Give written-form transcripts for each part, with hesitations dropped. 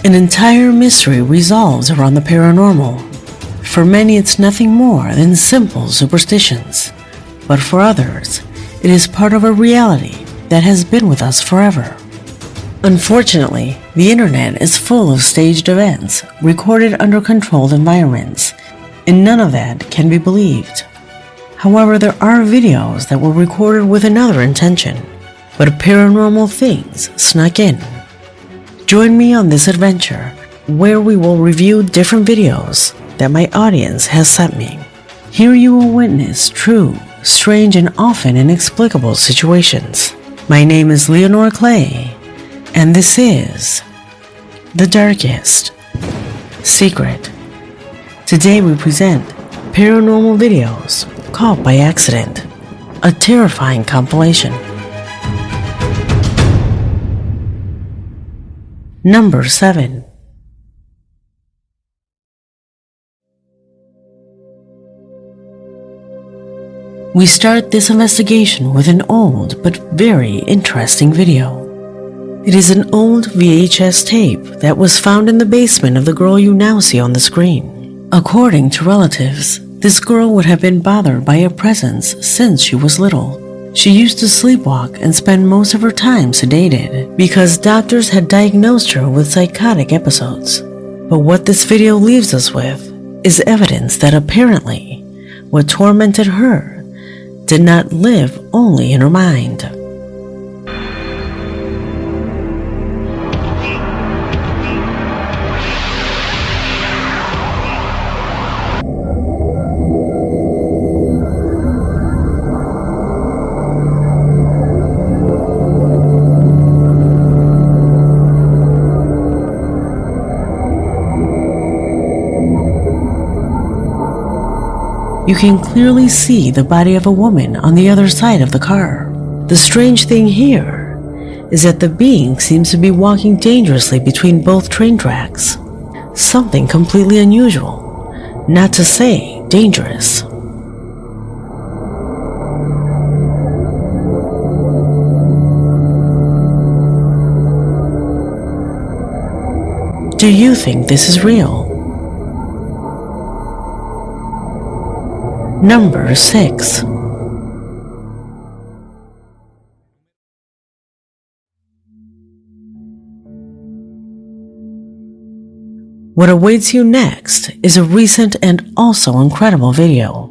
An entire mystery revolves around the paranormal. For many, it's nothing more than simple superstitions, but for others, it is part of a reality that has been with us forever. Unfortunately, the internet is full of staged events recorded under controlled environments, and none of that can be believed. However, there are videos that were recorded with another intention, but paranormal things snuck in. Join me on this adventure, where we will review different videos that my audience has sent me. Here you will witness true, strange, and often inexplicable situations. My name is Leonore Clay, and this is The Darkest Secret. Today we present Paranormal Videos Caught by Accident, a terrifying compilation. Number 7. We start this investigation with an old but very interesting video. It is an old VHS tape that was found in the basement of the girl you now see on the screen. According to relatives, this girl would have been bothered by a presence since she was little. She used to sleepwalk and spend most of her time sedated because doctors had diagnosed her with psychotic episodes. But what this video leaves us with is evidence that apparently what tormented her did not live only in her mind. You can clearly see the body of a woman on the other side of the car. The strange thing here is that the being seems to be walking dangerously between both train tracks. Something completely unusual, not to say dangerous. Do you think this is real? Number 6. What awaits you next is a recent and also incredible video.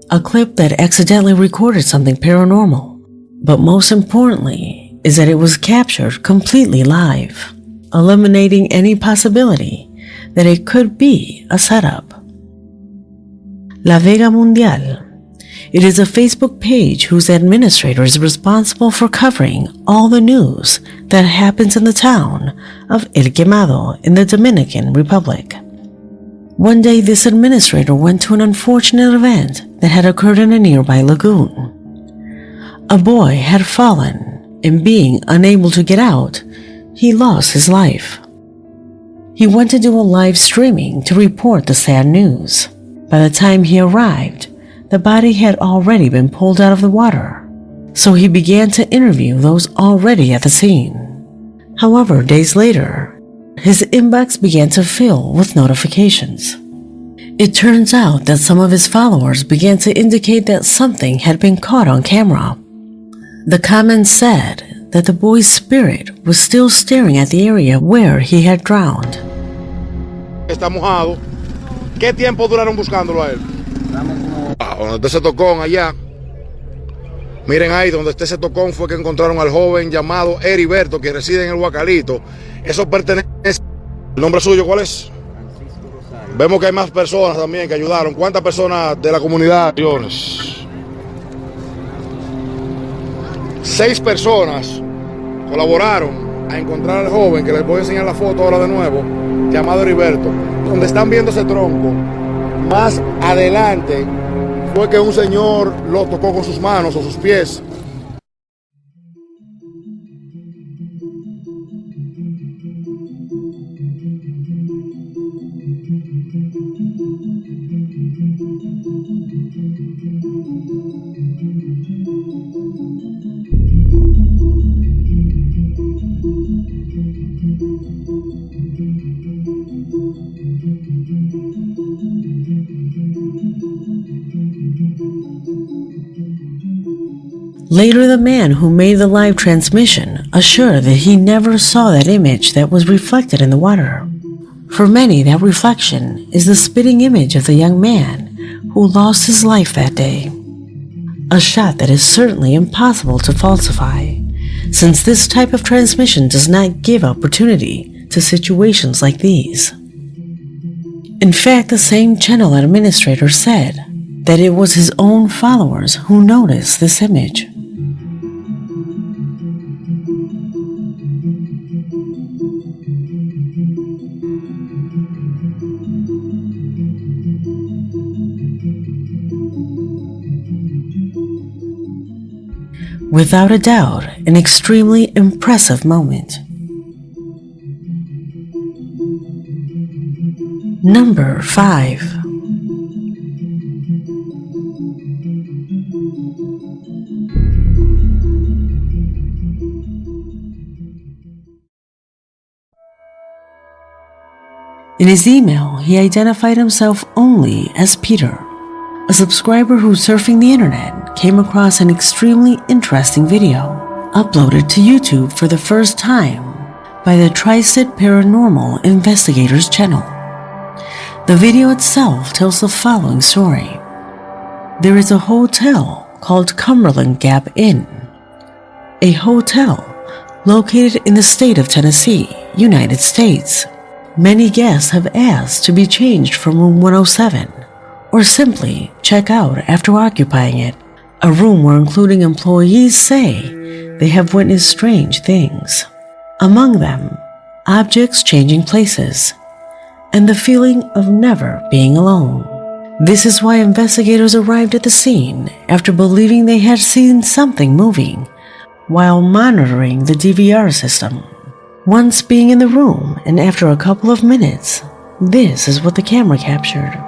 A clip that accidentally recorded something paranormal, but most importantly is that it was captured completely live, eliminating any possibility that it could be a setup. La Vega Mundial. It is a Facebook page whose administrator is responsible for covering all the news that happens in the town of El Quemado in the Dominican Republic. One day, this administrator went to an unfortunate event that had occurred in a nearby lagoon. A boy had fallen, and being unable to get out, he lost his life. He went to do a live streaming to report the sad news. By the time he arrived, the body had already been pulled out of the water, so he began to interview those already at the scene. However, days later, his inbox began to fill with notifications. It turns out that some of his followers began to indicate that something had been caught on camera. The comments said that the boy's spirit was still staring at the area where he had drowned. Está mojado. ¿Qué tiempo duraron buscándolo a él? Donde usted se tocó allá. Miren ahí, donde esté ese tocón fue que encontraron al joven llamado Heriberto, que reside en el Guacalito. Eso pertenece... ¿El nombre suyo cuál es? Vemos que hay más personas también que ayudaron. ¿Cuántas personas de la comunidad? 6 personas colaboraron a encontrar al joven, que les voy a enseñar la foto ahora de nuevo, llamado Heriberto. Donde están viendo ese tronco, más adelante fue que un señor lo tocó con sus manos o sus pies. Later, the man who made the live transmission assured that he never saw that image that was reflected in the water. For many, that reflection is the spitting image of the young man who lost his life that day. A shot that is certainly impossible to falsify, since this type of transmission does not give opportunity to situations like these. In fact, the same channel administrator said that it was his own followers who noticed this image. Without a doubt, an extremely impressive moment. Number 5. In his email, he identified himself only as Peter, a subscriber who, surfing the internet, came across an extremely interesting video uploaded to YouTube for the first time by the Tri-State Paranormal Investigators channel. The video itself tells the following story. There is a hotel called Cumberland Gap Inn, a hotel located in the state of Tennessee, United States. Many guests have asked to be changed from room 107 or simply check out after occupying it, a room where including employees say they have witnessed strange things. Among them, objects changing places, and the feeling of never being alone. This is why investigators arrived at the scene after believing they had seen something moving while monitoring the DVR system. Once being in the room, and after a couple of minutes, this is what the camera captured.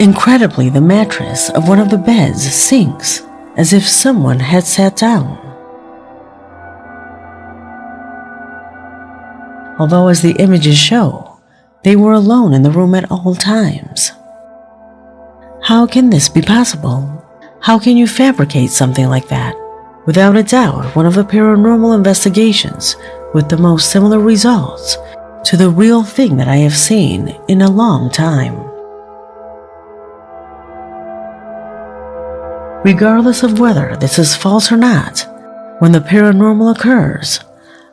Incredibly, the mattress of one of the beds sinks as if someone had sat down. Although, as the images show, they were alone in the room at all times. How can this be possible? How can you fabricate something like that? Without a doubt, one of the paranormal investigations with the most similar results to the real thing that I have seen in a long time. Regardless of whether this is false or not, when the paranormal occurs,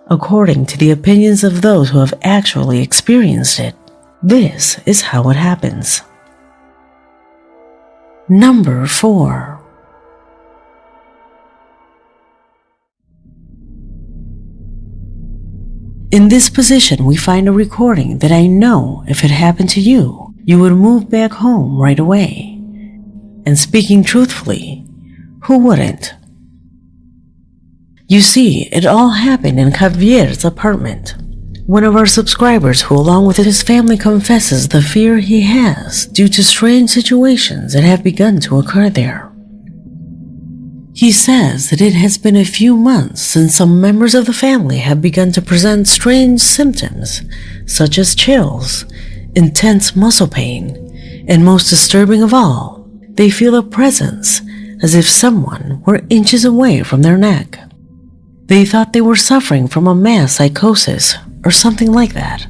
according to the opinions of those who have actually experienced it, this is how it happens. Number 4. In this position, we find a recording that I know if it happened to you, you would move back home right away. And speaking truthfully, who wouldn't? You see, it all happened in Javier's apartment. One of our subscribers who, along with his family, confesses the fear he has due to strange situations that have begun to occur there. He says that it has been a few months since some members of the family have begun to present strange symptoms, such as chills, intense muscle pain, and most disturbing of all, they feel a presence as if someone were inches away from their neck. They thought they were suffering from a mass psychosis or something like that,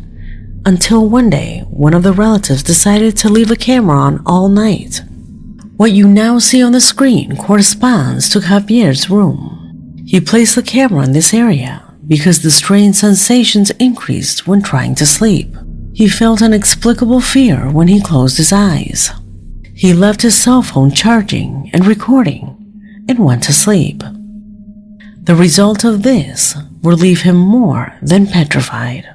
until one day one of the relatives decided to leave the camera on all night. What you now see on the screen corresponds to Javier's room. He placed the camera in this area because the strange sensations increased when trying to sleep. He felt an inexplicable fear when he closed his eyes. He left his cell phone charging and recording and went to sleep. The result of this will leave him more than petrified.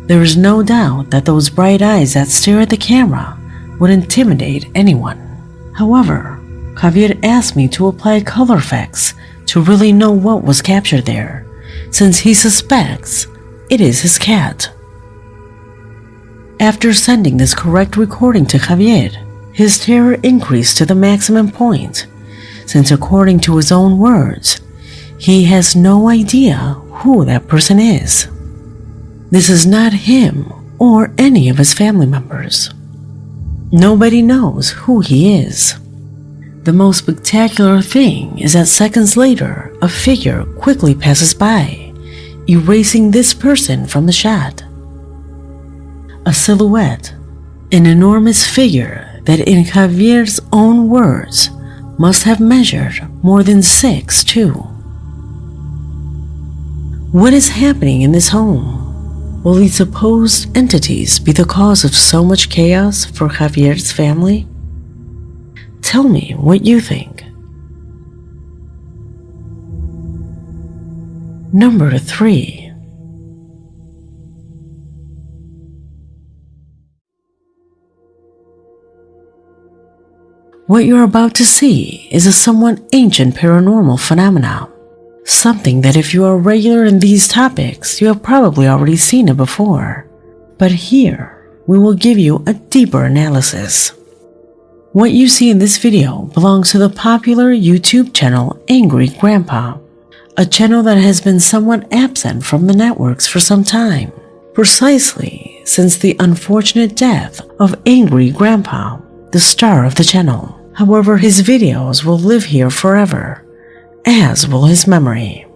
There is no doubt that those bright eyes that stare at the camera would intimidate anyone. However, Javier asked me to apply color effects to really know what was captured there, since he suspects it is his cat. After sending this correct recording to Javier, his terror increased to the maximum point, since according to his own words, he has no idea who that person is. This is not him or any of his family members. Nobody knows who he is. The most spectacular thing is that seconds later, a figure quickly passes by, erasing this person from the shot. A silhouette, an enormous figure that in Javier's own words must have measured more than 6'2". What is happening in this home? Will these supposed entities be the cause of so much chaos for Javier's family? Tell me what you think. Number 3. What you're about to see is a somewhat ancient paranormal phenomenon. Something that if you are regular in these topics, you have probably already seen it before. But here, we will give you a deeper analysis. What you see in this video belongs to the popular YouTube channel Angry Grandpa, a channel that has been somewhat absent from the networks for some time, precisely since the unfortunate death of Angry Grandpa, the star of the channel. However, his videos will live here forever, as will his memory.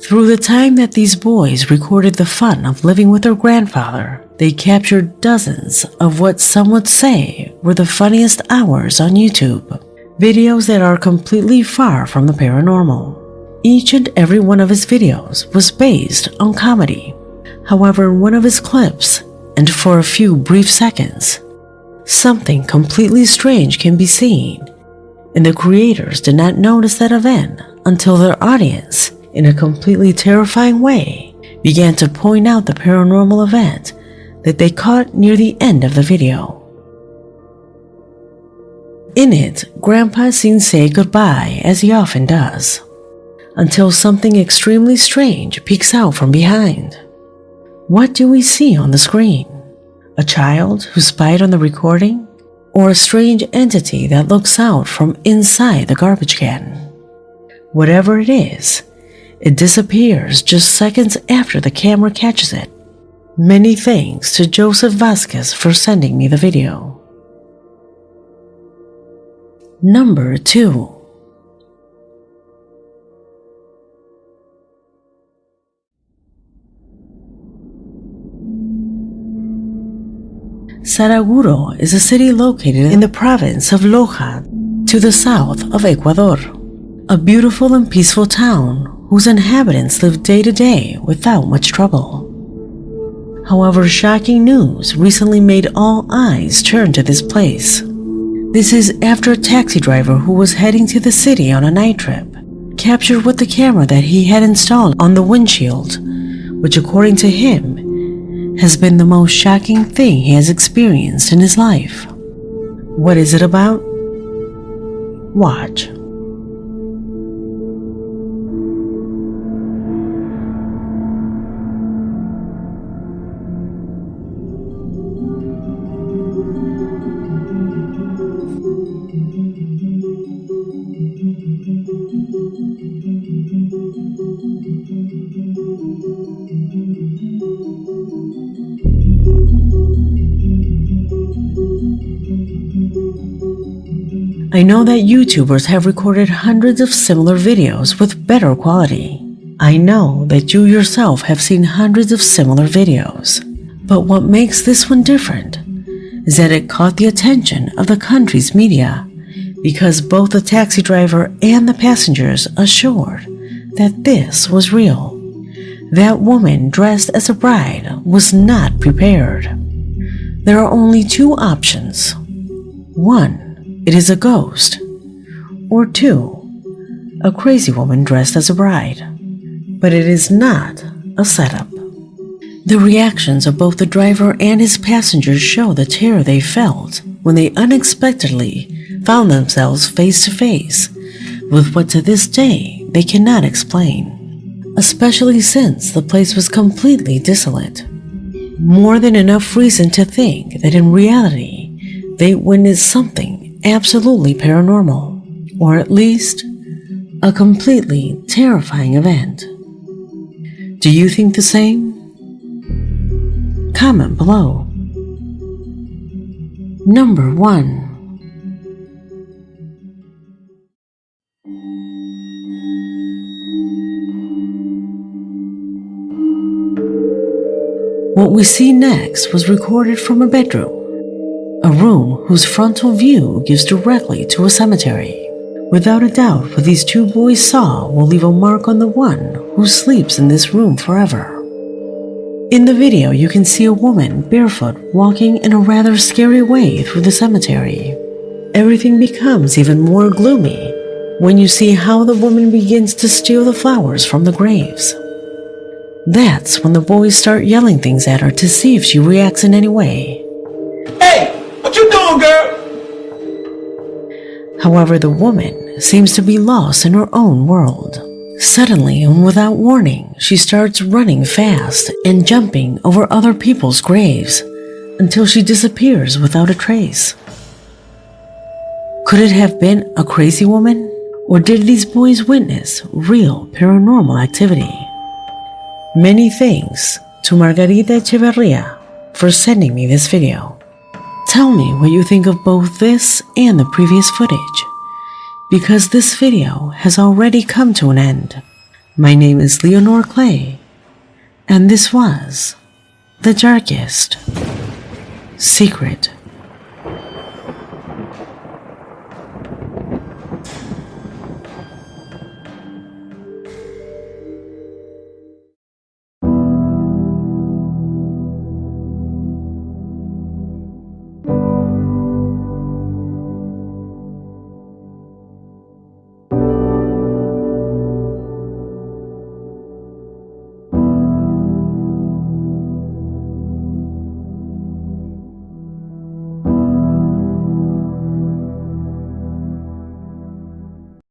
Through the time that these boys recorded the fun of living with their grandfather, they captured dozens of what some would say were the funniest hours on YouTube. Videos that are completely far from the paranormal. Each and every one of his videos was based on comedy. However, in one of his clips, and for a few brief seconds, something completely strange can be seen, and the creators did not notice that event until their audience, in a completely terrifying way, began to point out the paranormal event that they caught near the end of the video. In it, Grandpa is seen say goodbye as he often does, until something extremely strange peeks out from behind. What do we see on the screen? A child who spied on the recording? Or a strange entity that looks out from inside the garbage can? Whatever it is, it disappears just seconds after the camera catches it. Many thanks to Joseph Vasquez for sending me the video. Number 2. Saraguro is a city located in the province of Loja, to the south of Ecuador. A beautiful and peaceful town whose inhabitants live day to day without much trouble. However, shocking news recently made all eyes turn to this place. This is after a taxi driver who was heading to the city on a night trip captured with the camera that he had installed on the windshield, which according to him has been the most shocking thing he has experienced in his life. What is it about? Watch. I know that YouTubers have recorded hundreds of similar videos with better quality. I know that you yourself have seen hundreds of similar videos. But what makes this one different is that it caught the attention of the country's media because both the taxi driver and the passengers assured that this was real. That woman dressed as a bride was not prepared. There are only two options. One, it is a ghost. Or two, a crazy woman dressed as a bride. But it is not a setup. The reactions of both the driver and his passengers show the terror they felt when they unexpectedly found themselves face to face with what to this day they cannot explain, especially since the place was completely desolate. More than enough reason to think that in reality they witnessed something absolutely paranormal, or at least a completely terrifying event. Do you think the same? Comment below. Number 1. What we see next was recorded from a bedroom, a room whose frontal view gives directly to a cemetery. Without a doubt, what these two boys saw will leave a mark on the one who sleeps in this room forever. In the video, you can see a woman barefoot walking in a rather scary way through the cemetery. Everything becomes even more gloomy when you see how the woman begins to steal the flowers from the graves. That's when the boys start yelling things at her to see if she reacts in any way. Hey, what you doing, girl? However, the woman seems to be lost in her own world. Suddenly, and without warning, she starts running fast and jumping over other people's graves until she disappears without a trace. Could it have been a crazy woman? Or did these boys witness real paranormal activity? Many thanks to Margarita Echeverria for sending me this video. Tell me what you think of both this and the previous footage, because this video has already come to an end. My name is Leonore Clay, and this was The Darkest Secret.